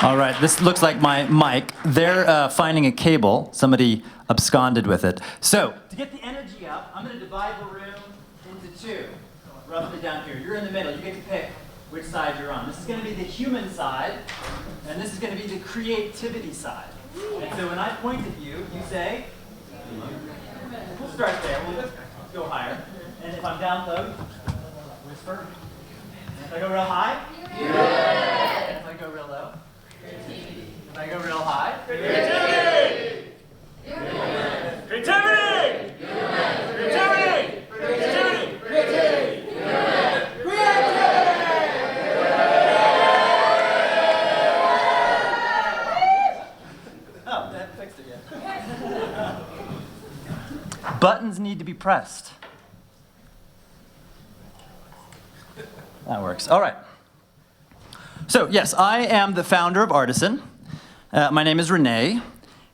All right, this looks like my mic. They're finding a cable. Somebody absconded with it. So, to get the energy up, I'm going to divide the room into two, roughly down here. You're in the middle. You get to pick which side you're on. This is going to be the human side, and this is going to be the creativity side. And so when I point at you, you say, we'll start there. We'll go higher. And if I'm down low, whisper. And if I go real high, and if I go real low, if I go real high, creativity! Creativity! Creativity! Creativity! Creativity! Creativity! Oh, they haven't fixed it yet. Buttons need to be pressed. That works. All right. So, yes, I am the founder of Artisan. My name is René,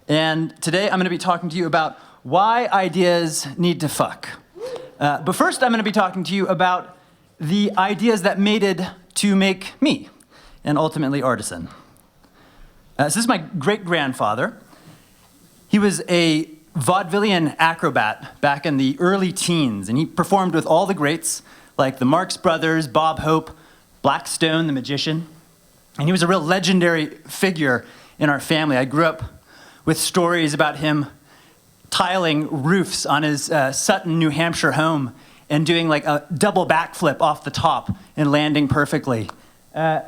and today I'm going to be talking to you about why ideas need to fuck. But first, I'm going to be talking to you about the ideas that mated to make me, and ultimately Artisan. This is my great-grandfather. He was a vaudevillian acrobat back in the early teens, and he performed with all the greats, like the Marx Brothers, Bob Hope, Blackstone, the magician. And he was a real legendary figure in our family. I grew up with stories about him tiling roofs on his Sutton, New Hampshire home and doing like a double backflip off the top and landing perfectly. This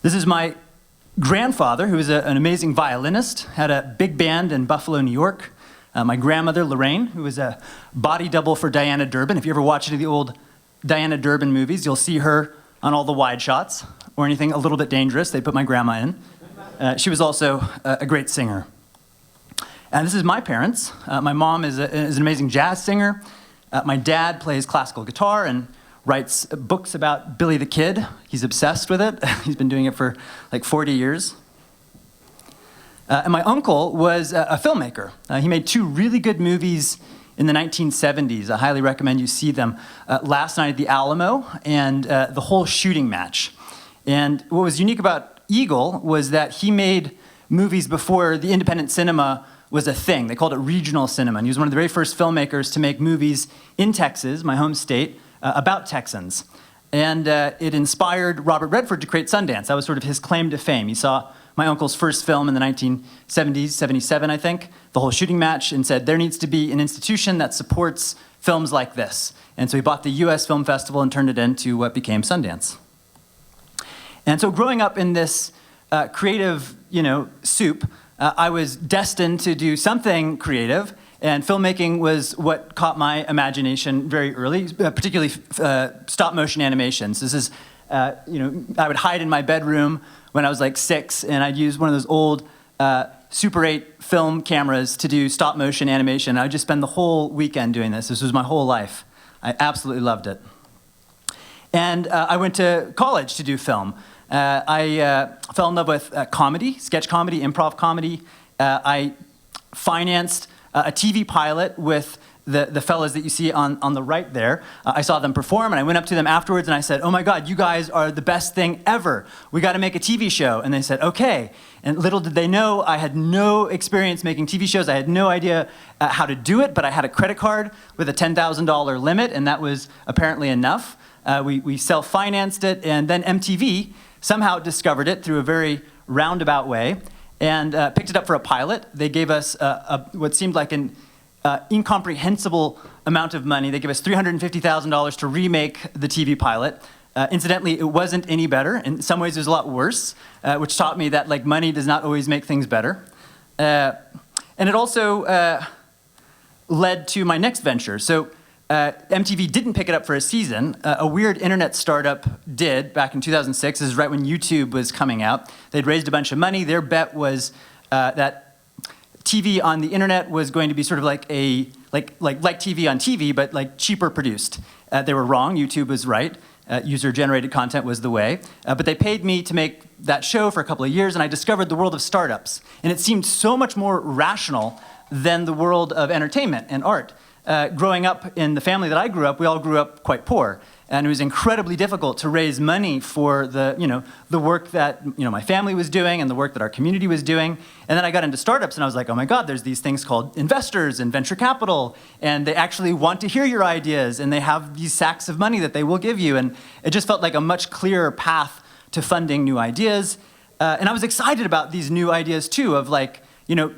is my grandfather, who was an amazing violinist, had a big band in Buffalo, New York. My grandmother, Lorraine, who was a body double for Diana Durbin. If you ever watch any of the old Diana Durbin movies, you'll see her on all the wide shots, or anything a little bit dangerous. They put my grandma in. She was also a great singer. And this is my parents. My mom is an amazing jazz singer. My dad plays classical guitar and writes books about Billy the Kid. He's obsessed with it. He's been doing it for like 40 years. And my uncle was a filmmaker. He made two really good movies in the 1970s. I highly recommend you see them. Last Night at the Alamo and The Whole Shooting Match. And what was unique about Eagle was that he made movies before the independent cinema was a thing. They called it regional cinema. And he was one of the very first filmmakers to make movies in Texas, my home state, about Texans. And it inspired Robert Redford to create Sundance. That was sort of his claim to fame. He saw my uncle's first film in the 1970s, 77, I think, The Whole Shooting Match, and said, there needs to be an institution that supports films like this. And so he bought the US Film Festival and turned it into what became Sundance. And so growing up in this creative, soup, I was destined to do something creative, and filmmaking was what caught my imagination very early, particularly stop-motion animations. This is, I would hide in my bedroom when I was like 6, and I'd use one of those old Super 8 film cameras to do stop-motion animation. I'd just spend the whole weekend doing this. This was my whole life. I absolutely loved it. And I went to college to do film. I fell in love with comedy, sketch comedy, improv comedy. I financed a TV pilot with the fellas that you see on the right there. I saw them perform, and I went up to them afterwards, and I said, oh my God, you guys are the best thing ever. We got to make a TV show. And they said, okay. And little did they know, I had no experience making TV shows. I had no idea how to do it, but I had a credit card with a $10,000 limit, and that was apparently enough. We self-financed it, and then MTV somehow discovered it through a very roundabout way and picked it up for a pilot. They gave us what seemed like an incomprehensible amount of money. They gave us $350,000 to remake the TV pilot. Incidentally, it wasn't any better. In some ways, it was a lot worse, which taught me that money does not always make things better. And it also led to my next venture. So MTV didn't pick it up for a season. A weird internet startup did back in 2006. This is right when YouTube was coming out. They'd raised a bunch of money. Their bet was that TV on the internet was going to be sort of like TV on TV, but cheaper produced. They were wrong. YouTube was right. User-generated content was the way. But they paid me to make that show for a couple of years, and I discovered the world of startups. And it seemed so much more rational than the world of entertainment and art. Growing up in the family that I grew up, we all grew up quite poor. And it was incredibly difficult to raise money for the work that my family was doing and the work that our community was doing. And then I got into startups and I was like, oh my God, there's these things called investors and venture capital, and they actually want to hear your ideas, and they have these sacks of money that they will give you. And it just felt like a much clearer path to funding new ideas. And I was excited about these new ideas too, of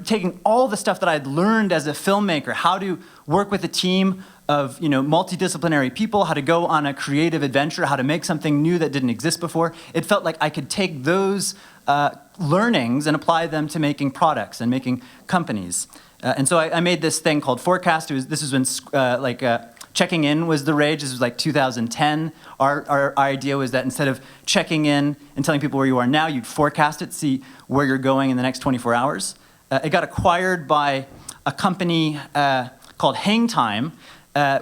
taking all the stuff that I'd learned as a filmmaker, how to work with a team of multidisciplinary people, how to go on a creative adventure, how to make something new that didn't exist before. It felt like I could take those learnings and apply them to making products and making companies. And so I made this thing called Forecast. This was when checking in was the rage. This was like 2010. Our idea was that instead of checking in and telling people where you are now, you'd forecast it, see where you're going in the next 24 hours. It got acquired by a company called Hang Time.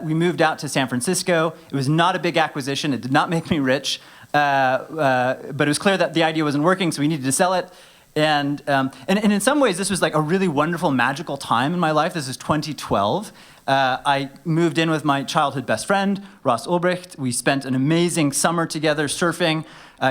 We moved out to San Francisco. It was not a big acquisition. It did not make me rich, but it was clear that the idea wasn't working, so we needed to sell it. And in some ways, this was like a really wonderful, magical time in my life. This is 2012. I moved in with my childhood best friend, Ross Ulbricht. We spent an amazing summer together surfing.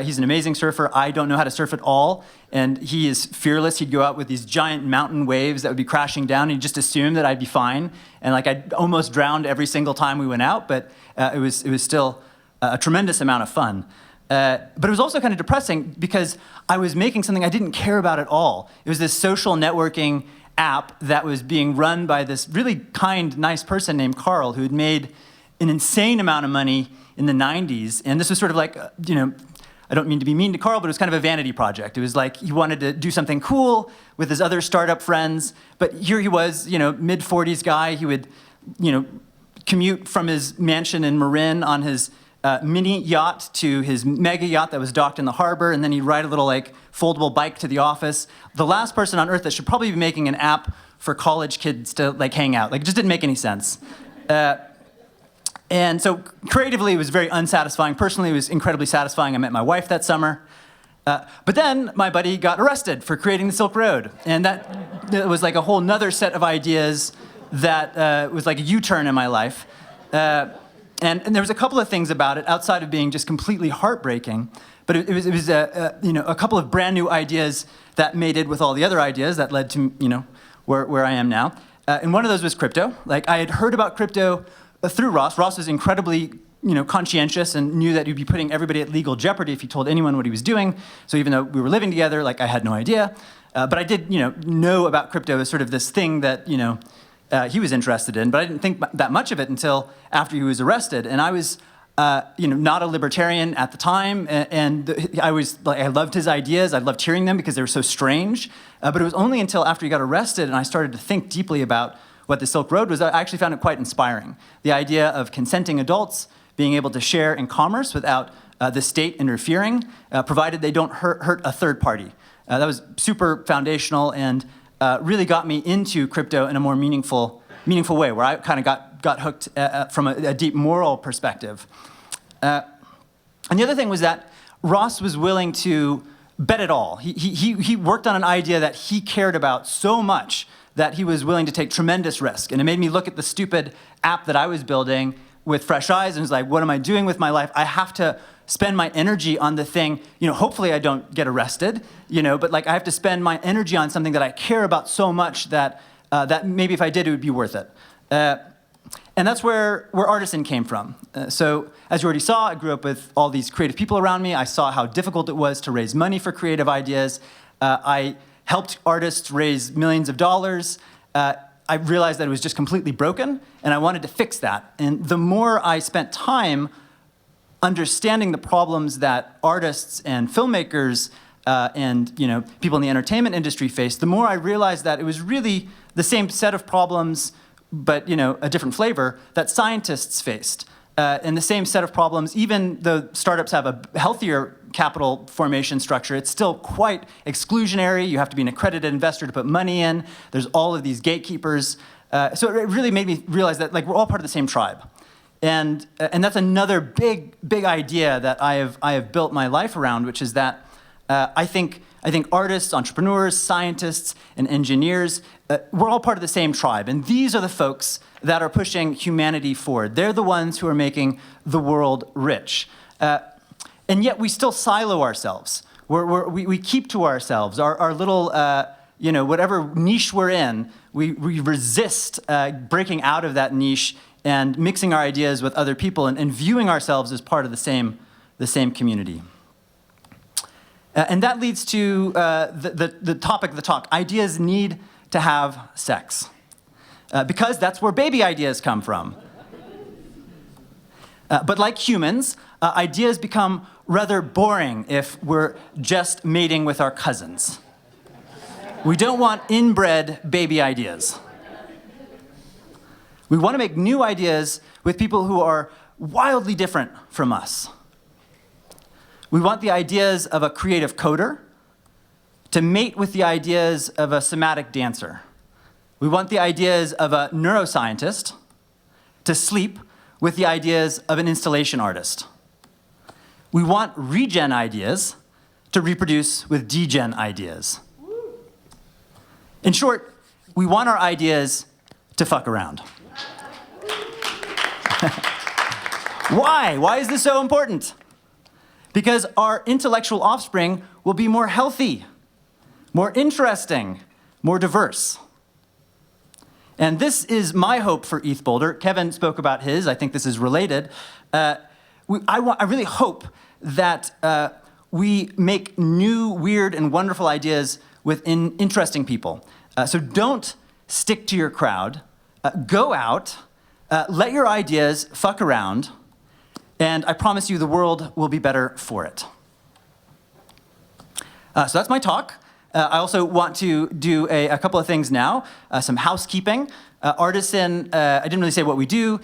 He's an amazing surfer. I don't know how to surf at all, and he is fearless. He'd go out with these giant mountain waves that would be crashing down, and he'd just assume that I'd be fine. And I almost drowned every single time we went out, but it was still a tremendous amount of fun. But it was also kind of depressing because I was making something I didn't care about at all. It was this social networking app that was being run by this really kind, nice person named Carl, who had made an insane amount of money in the 90s. And this was sort of like, I don't mean to be mean to Carl, but it was kind of a vanity project. It was like he wanted to do something cool with his other startup friends. But here he was, mid-40s guy. He would, commute from his mansion in Marin on his mini yacht to his mega yacht that was docked in the harbor, and then he'd ride a little foldable bike to the office. The last person on earth that should probably be making an app for college kids to hang out. It just didn't make any sense. And so creatively, it was very unsatisfying. Personally, it was incredibly satisfying. I met my wife that summer. But then my buddy got arrested for creating the Silk Road. And that was a whole nother set of ideas that was like a U-turn in my life. And there was a couple of things about it outside of being just completely heartbreaking. But it was a couple of brand new ideas that mated with all the other ideas that led to where I am now. And one of those was crypto. I had heard about crypto through Ross. Ross was incredibly conscientious and knew that he'd be putting everybody at legal jeopardy if he told anyone what he was doing. So even though we were living together, I had no idea. But I did know about crypto as sort of this thing that he was interested in, but I didn't think that much of it until after he was arrested. And I was, not a libertarian at the time, and I loved his ideas. I loved hearing them because they were so strange. But it was only until after he got arrested and I started to think deeply about what the Silk Road was, I actually found it quite inspiring. The idea of consenting adults being able to share in commerce without the state interfering, provided they don't hurt a third party. That was super foundational and really got me into crypto in a more meaningful way, where I kind of got hooked from a deep moral perspective. And the other thing was that Ross was willing to bet it all. He worked on an idea that he cared about so much that he was willing to take tremendous risk. And it made me look at the stupid app that I was building with fresh eyes and was like, what am I doing with my life? I have to spend my energy on the thing, hopefully I don't get arrested, but I have to spend my energy on something that I care about so much that maybe if I did, it would be worth it. And that's where Artisan came from. So as you already saw, I grew up with all these creative people around me. I saw how difficult it was to raise money for creative ideas. I helped artists raise millions of dollars. I realized that it was just completely broken, and I wanted to fix that. And the more I spent time understanding the problems that artists and filmmakers and people in the entertainment industry face, the more I realized that it was really the same set of problems, but a different flavor that scientists faced. And the same set of problems, even though startups have a healthier capital formation structure, it's still quite exclusionary. You have to be an accredited investor to put money in. There's all of these gatekeepers. So it really made me realize that we're all part of the same tribe. And that's another big idea that I have built my life around, which is that I think I think artists, entrepreneurs, scientists, and engineers, we're all part of the same tribe. And these are the folks that are pushing humanity forward. They're the ones who are making the world rich. And yet we still silo ourselves. We keep to ourselves, our little, whatever niche we're in, we resist breaking out of that niche and mixing our ideas with other people and viewing ourselves as part of the same community. And that leads to the topic of the talk. Ideas need to have sex. Because that's where baby ideas come from. But like humans, ideas become rather boring if we're just mating with our cousins. We don't want inbred baby ideas. We want to make new ideas with people who are wildly different from us. We want the ideas of a creative coder to mate with the ideas of a somatic dancer. We want the ideas of a neuroscientist to sleep with the ideas of an installation artist. We want regen ideas to reproduce with degen ideas. In short, we want our ideas to fuck around. Why? Why is this so important? Because our intellectual offspring will be more healthy, more interesting, more diverse. And this is my hope for ETHBoulder. Kevin spoke about his. I think this is related. I really hope that we make new, weird, and wonderful ideas with interesting people. So don't stick to your crowd. Go out. Let your ideas fuck around. And I promise you the world will be better for it. So that's my talk. I also want to do a couple of things now, some housekeeping. Artisan, I didn't really say what we do.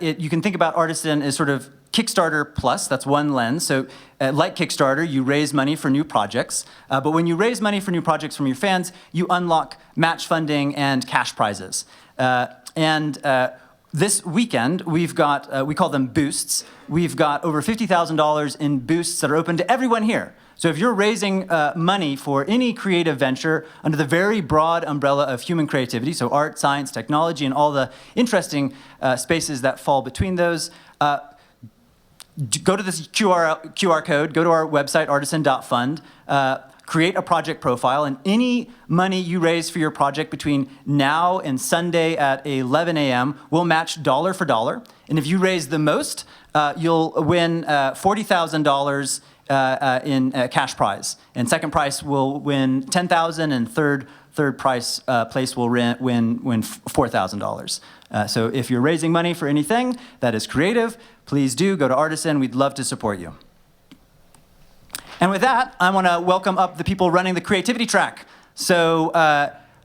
You can think about Artisan as sort of Kickstarter plus, that's one lens. So like Kickstarter, you raise money for new projects. But when you raise money for new projects from your fans, you unlock match funding and cash prizes. This weekend, we've got, we call them boosts. We've got over $50,000 in boosts that are open to everyone here. So if you're raising money for any creative venture under the very broad umbrella of human creativity, so art, science, technology, and all the interesting spaces that fall between those, go to this QR code, go to our website, artisan.fund, create a project profile, and any money you raise for your project between now and Sunday at 11 a.m. will match dollar for dollar. And if you raise the most, you'll win $40,000 in cash prize. And second prize will win $10,000, and third prize place will win $4,000. So if you're raising money for anything that is creative, please do go to Artisan. We'd love to support you. And with that, I want to welcome up the people running the creativity track. So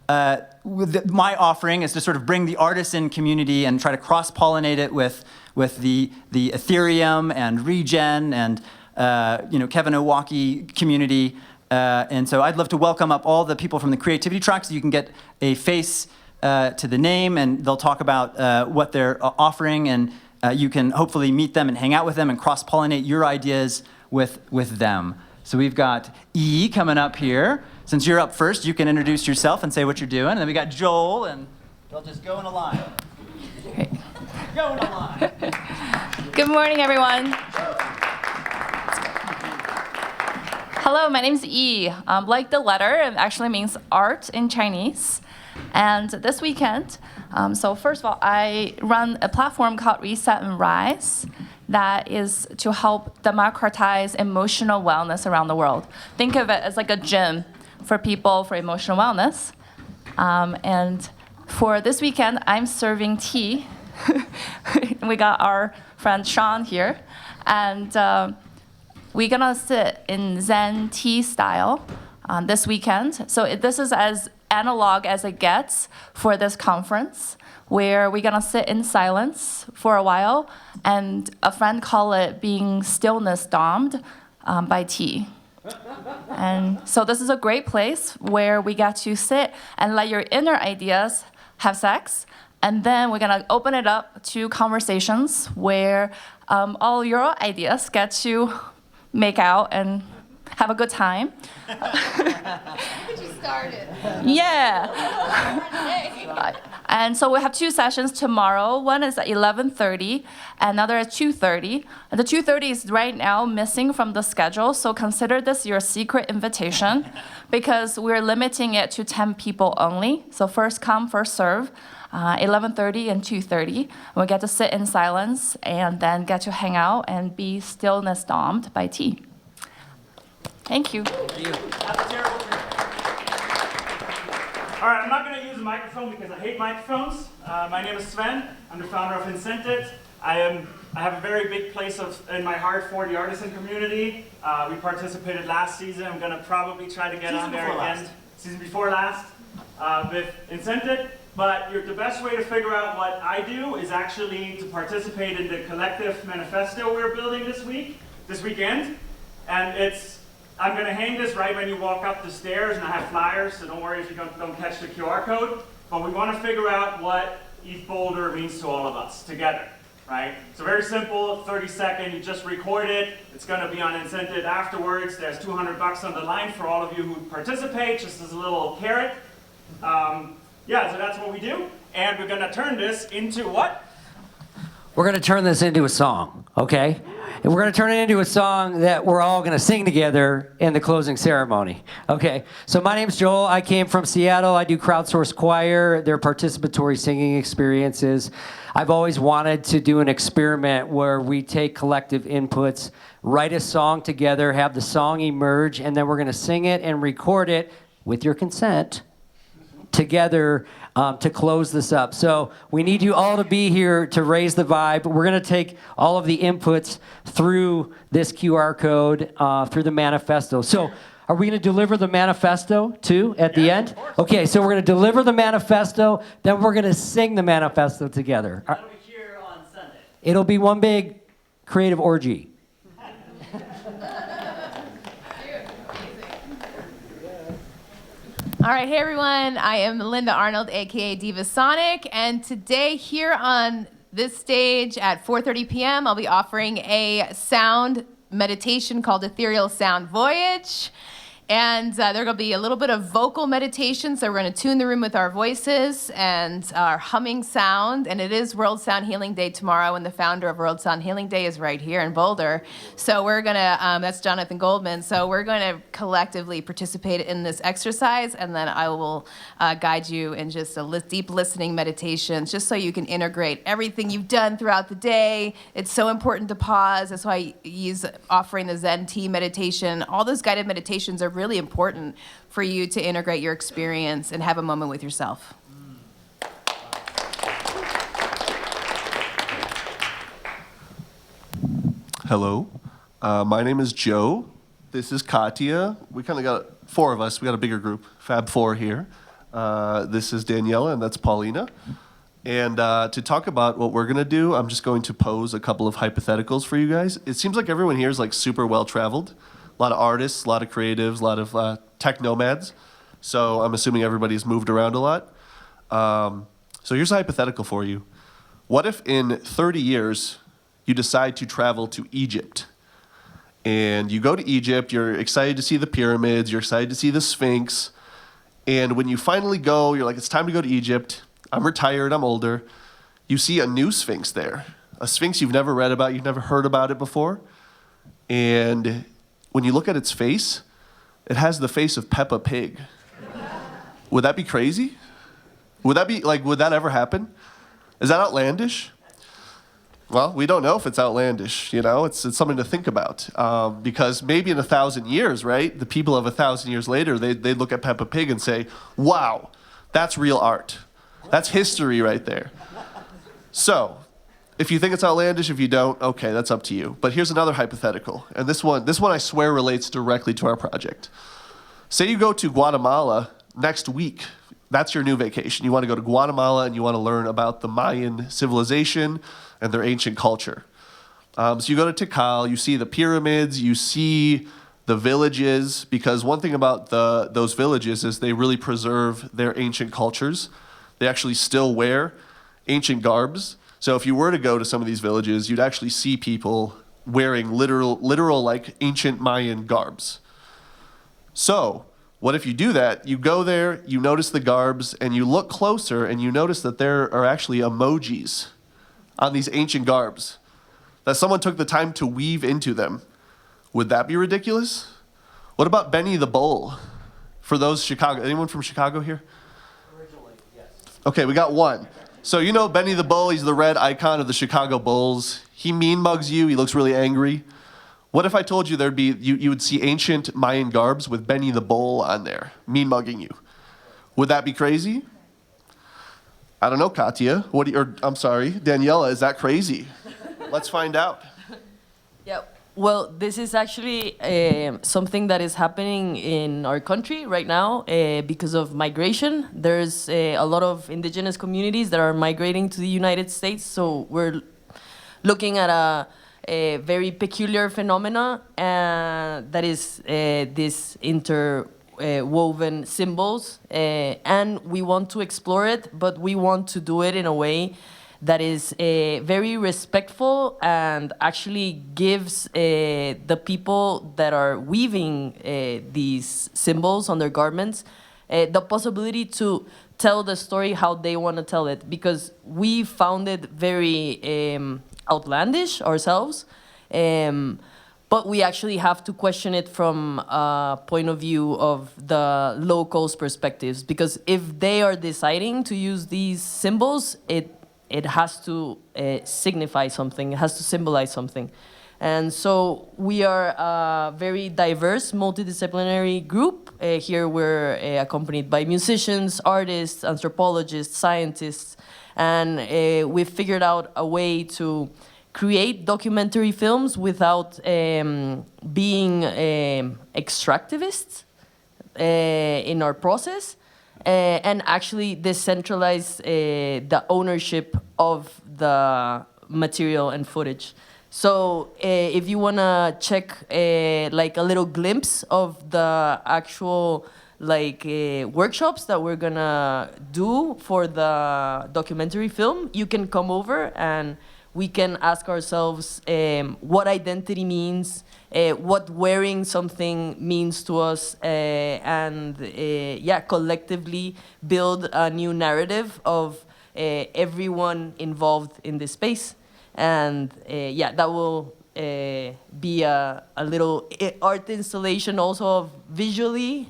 my offering is to sort of bring the Artisan community and try to cross-pollinate it with the Ethereum and Regen and Kevin Owocki community. And so I'd love to welcome up all the people from the creativity track so you can get a face to the name, and they'll talk about what they're offering, and you can hopefully meet them and hang out with them and cross-pollinate your ideas with them. So we've got E coming up here. Since you're up first, you can introduce yourself and say what you're doing. And then we got Joel, and they'll just go in a line. Great. Go in a line. Good morning, everyone. Hello, my name's E. Like the letter, it actually means art in Chinese. And this weekend, so first of all, I run a platform called Reset and Rise that is to help democratize emotional wellness around the world. Think of it as like a gym for people for emotional wellness. And for this weekend, I'm serving tea. We got our friend Sean here. And we're gonna sit in Zen tea style this weekend. So this is as analog as it gets for this conference, where we're gonna sit in silence for a while, and a friend called it being stillness domed by tea. And so this is a great place where we get to sit and let your inner ideas have sex, and then we're gonna open it up to conversations where all your ideas get to make out and have a good time. You started. Yeah. And so we have 2 sessions tomorrow. One is at 11:30, another at 2:30. And the 2:30 is right now missing from the schedule, so consider this your secret invitation because we're limiting it to 10 people only. So first come, first serve, 11:30 and 2:30. We get to sit in silence and then get to hang out and be stillness domed by tea. Thank you. All right, I'm not going to use a microphone because I hate microphones. My name is Sven. I'm the founder of Incented. I have a very big place in my heart for the artisan community. We participated last season. I'm going to probably try to get on there again. Season before last with Incented. But the best way to figure out what I do is actually to participate in the collective manifesto we're building this weekend. And I'm going to hang this right when you walk up the stairs, and I have flyers, so don't worry if you don't catch the QR code. But we want to figure out what ETHBoulder means to all of us together, right? So very simple, 30-second, you just record it. It's going to be on Incented afterwards. There's $200 on the line for all of you who participate, just as a little carrot. Yeah, so that's what we do. And we're going to turn this into what? We're going to turn this into a song, okay? And we're going to turn it into a song that we're all going to sing together in the closing ceremony, okay? So my name's Joel. I came from Seattle. I do crowdsourced choir. They're participatory singing experiences. I've always wanted to do an experiment where we take collective inputs, write a song together, have the song emerge, and then we're going to sing it and record it with your consent together to close this up. So we need you all to be here to raise the vibe. We're going to take all of the inputs through this QR code, through the manifesto. So are we going to deliver the manifesto too at the end? Okay, so we're going to deliver the manifesto, then we're going to sing the manifesto together. That'll be here on Sunday. It'll be one big creative orgy. All right, hey everyone, I am Linda Arnold, aka Diva Sonic, and today here on this stage at 4:30 p.m. I'll be offering a sound meditation called Ethereal Sound Voyage. And there's going to be a little bit of vocal meditation, so we're going to tune the room with our voices and our humming sound. And it is World Sound Healing Day tomorrow, and the founder of World Sound Healing Day is right here in Boulder. So we're going to, that's Jonathan Goldman, so we're going to collectively participate in this exercise, and then I will guide you in just a deep listening meditation, just so you can integrate everything you've done throughout the day. It's so important to pause. That's why he's offering the Zen tea meditation. All those guided meditations are really important for you to integrate your experience and have a moment with yourself. Hello, my name is Joe. This is Katya. We kind of got 4 of us. We got a bigger group, Fab 4 here. This is Daniela, and that's Paulina. And to talk about what we're gonna do, I'm just going to pose a couple of hypotheticals for you guys. It seems like everyone here is like super well-traveled. A lot of artists, a lot of creatives, a lot of tech nomads. So I'm assuming everybody's moved around a lot. So here's a hypothetical for you. What if in 30 years you decide to travel to Egypt? And you go to Egypt, you're excited to see the pyramids, you're excited to see the Sphinx. And when you finally go, you're like, it's time to go to Egypt. I'm retired, I'm older. You see a new Sphinx there. A Sphinx you've never read about, you've never heard about it before. And when you look at its face, it has the face of Peppa Pig. Would that be crazy? Would that ever happen? Is that outlandish? Well, we don't know if it's outlandish, you know? It's something to think about. Because maybe in 1,000 years, right, the people of 1,000 years later, they'd look at Peppa Pig and say, wow, that's real art. That's history right there. So, if you think it's outlandish, if you don't, okay, that's up to you. But here's another hypothetical, and this one I swear relates directly to our project. Say you go to Guatemala next week. That's your new vacation. You want to go to Guatemala and you want to learn about the Mayan civilization and their ancient culture. So you go to Tikal, you see the pyramids, you see the villages, because one thing about those villages is they really preserve their ancient cultures. They actually still wear ancient garbs. So if you were to go to some of these villages, you'd actually see people wearing literal like ancient Mayan garbs. So what if you do that? You go there, you notice the garbs, and you look closer, and you notice that there are actually emojis on these ancient garbs, that someone took the time to weave into them. Would that be ridiculous? What about Benny the Bull? For those Chicago, anyone from Chicago here? Originally, yes. Okay, we got one. So you know Benny the Bull, he's the red icon of the Chicago Bulls. He mean mugs you, he looks really angry. What if I told you you would see ancient Mayan garbs with Benny the Bull on there, mean mugging you? Would that be crazy? I don't know, Katya. I'm sorry, Daniela, is that crazy? Let's find out. Yeah, well, this is actually something that is happening in our country right now because of migration. There's a lot of indigenous communities that are migrating to the United States, so we're looking at a very peculiar phenomena that is this interwoven symbols, and we want to explore it, but we want to do it in a way that is very respectful and actually gives the people that are weaving these symbols on their garments the possibility to tell the story how they want to tell it, because we found it very outlandish ourselves, but we actually have to question it from a point of view of the locals' perspectives, because if they are deciding to use these symbols, it has to signify something, it has to symbolize something. And so we are a very diverse, multidisciplinary group. Here we're accompanied by musicians, artists, anthropologists, scientists, and we've figured out a way to create documentary films without being extractivists in our process, and actually decentralize the ownership of the material and footage. So if you want to check like a little glimpse of the actual workshops that we're gonna do for the documentary film, you can come over and we can ask ourselves what identity means, what wearing something means to us, and collectively build a new narrative of everyone involved in this space. And that will be a little art installation also of visually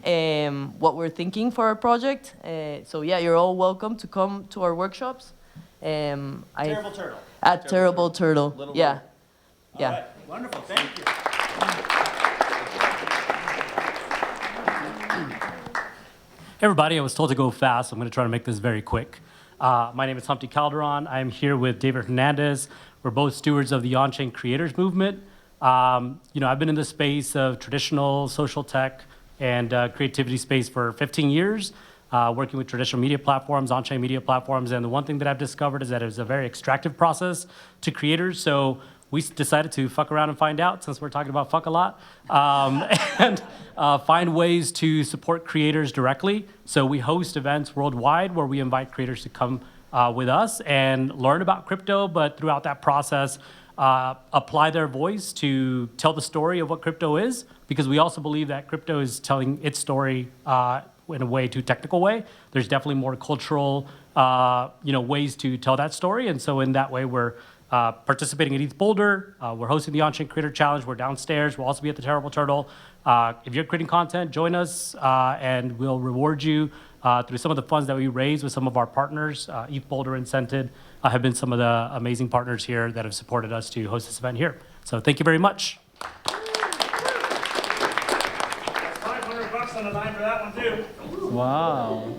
what we're thinking for our project. So you're all welcome to come to our workshops. Terrible Turtle. At Terrible Turtle. Little Yeah. All right. Wonderful. Thank you. Hey everybody, I was told to go fast, so I'm going to try to make this very quick. My name is Humpty Calderon. I'm here with David Hernandez. We're both stewards of the on-chain creators movement. I've been in the space of traditional social tech and creativity space for 15 years, working with traditional media platforms, on-chain media platforms. And the one thing that I've discovered is that it's a very extractive process to creators. So we decided to fuck around and find out, since we're talking about fuck a lot, and find ways to support creators directly. So we host events worldwide where we invite creators to come with us and learn about crypto, but throughout that process, apply their voice to tell the story of what crypto is, because we also believe that crypto is telling its story in a way too technical way. There's definitely more cultural ways to tell that story, and so in that way we're participating at ETHBoulder. We're hosting the On-Chain Creator Challenge. We're downstairs. We'll also be at the Terrible Turtle. If you're creating content, join us, and we'll reward you through some of the funds that we raise with some of our partners. ETHBoulder and Scented have been some of the amazing partners here that have supported us to host this event here. So thank you very much. $500 on the line for that one too. Wow.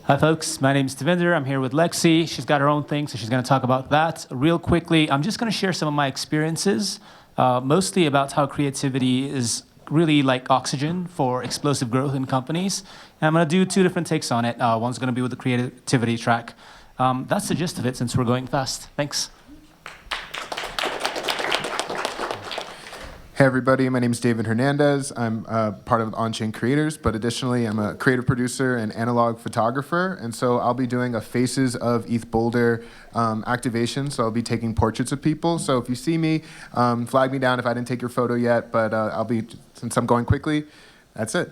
Hi, folks. My name is Devinder. I'm here with Lexi. She's got her own thing, so she's going to talk about that. Real quickly, I'm just going to share some of my experiences, mostly about how creativity is really like oxygen for explosive growth in companies. And I'm going to do two different takes on it. One's going to be with the creativity track. That's the gist of it, since we're going fast. Thanks. Hey everybody, my name is David Hernandez. I'm part of On-Chain Creators, but additionally I'm a creative producer and analog photographer, and so I'll be doing a Faces of ETHBoulder activation, so I'll be taking portraits of people. So if you see me, flag me down if I didn't take your photo yet, but I'll be, since I'm going quickly, that's it.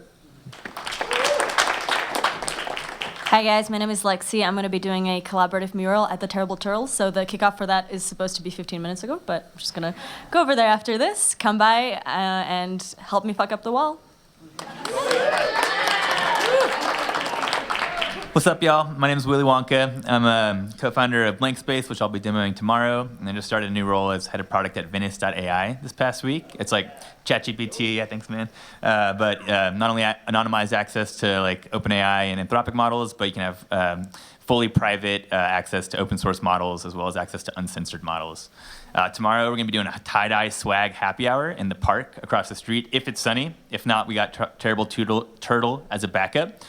Hi guys, my name is Lexi. I'm going to be doing a collaborative mural at the Terrible Turtle. So the kickoff for that is supposed to be 15 minutes ago, but I'm just going to go over there after this. Come by and help me fuck up the wall. What's up, y'all? My name is Willy Wonka. I'm a co-founder of BlinkSpace, which I'll be demoing tomorrow, and I just started a new role as head of product at Venice.ai this past week. It's like ChatGPT, I think, man. But not only anonymized access to like OpenAI and Anthropic models, but you can have fully private access to open source models, as well as access to uncensored models. Tomorrow, we're going to be doing a tie-dye swag happy hour in the park across the street, if it's sunny. If not, we got Terrible Turtle as a backup.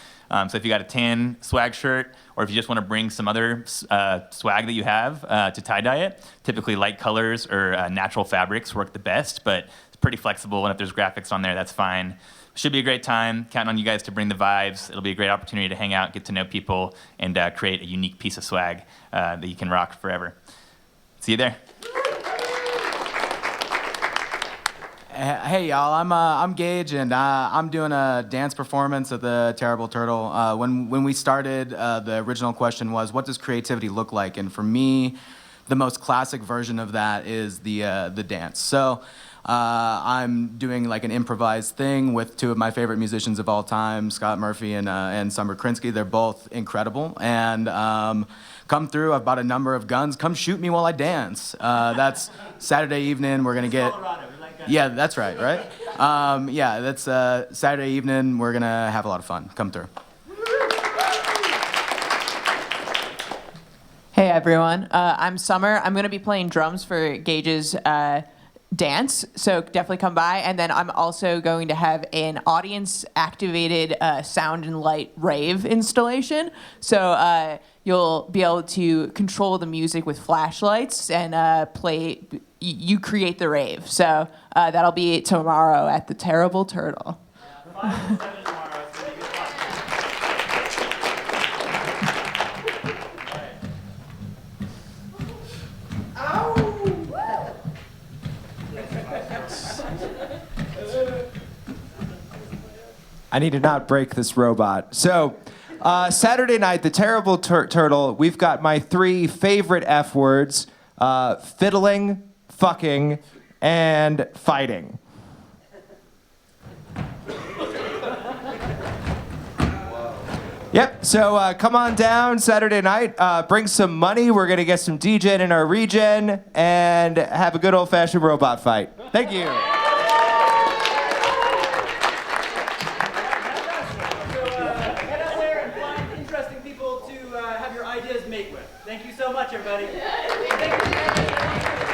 So if you got a tan swag shirt, or if you just want to bring some other swag that you have to tie-dye it, typically light colors or natural fabrics work the best, but it's pretty flexible, and if there's graphics on there, that's fine. Should be a great time. Counting on you guys to bring the vibes. It'll be a great opportunity to hang out, get to know people, and create a unique piece of swag that you can rock forever. See you there. Hey y'all, I'm Gage, and I'm doing a dance performance at the Terrible Turtle. When we started, the original question was, what does creativity look like? And for me, the most classic version of that is the dance. So I'm doing like an improvised thing with two of my favorite musicians of all time, Scott Murphy and Summer Krinsky. They're both incredible, and come through. I've bought a number of guns. Come shoot me while I dance. That's Saturday evening. We're gonna get. Yeah, that's right, right? Yeah, that's Saturday evening. We're going to have a lot of fun. Come through. Hey, everyone. I'm Summer. I'm going to be playing drums for Gage's dance, so definitely come by. And then I'm also going to have an audience-activated sound and light rave installation. So you'll be able to control the music with flashlights and play. You create the rave. So that'll be tomorrow at the Terrible Turtle. I need to not break this robot. So, Saturday night, the Terrible Turtle, we've got my 3 favorite F words, fiddling, fucking, and fighting. Yep, so come on down Saturday night, bring some money, we're gonna get some DJing in our Regen, and have a good old-fashioned robot fight. Thank you. Thank you so much, everybody. Thank you.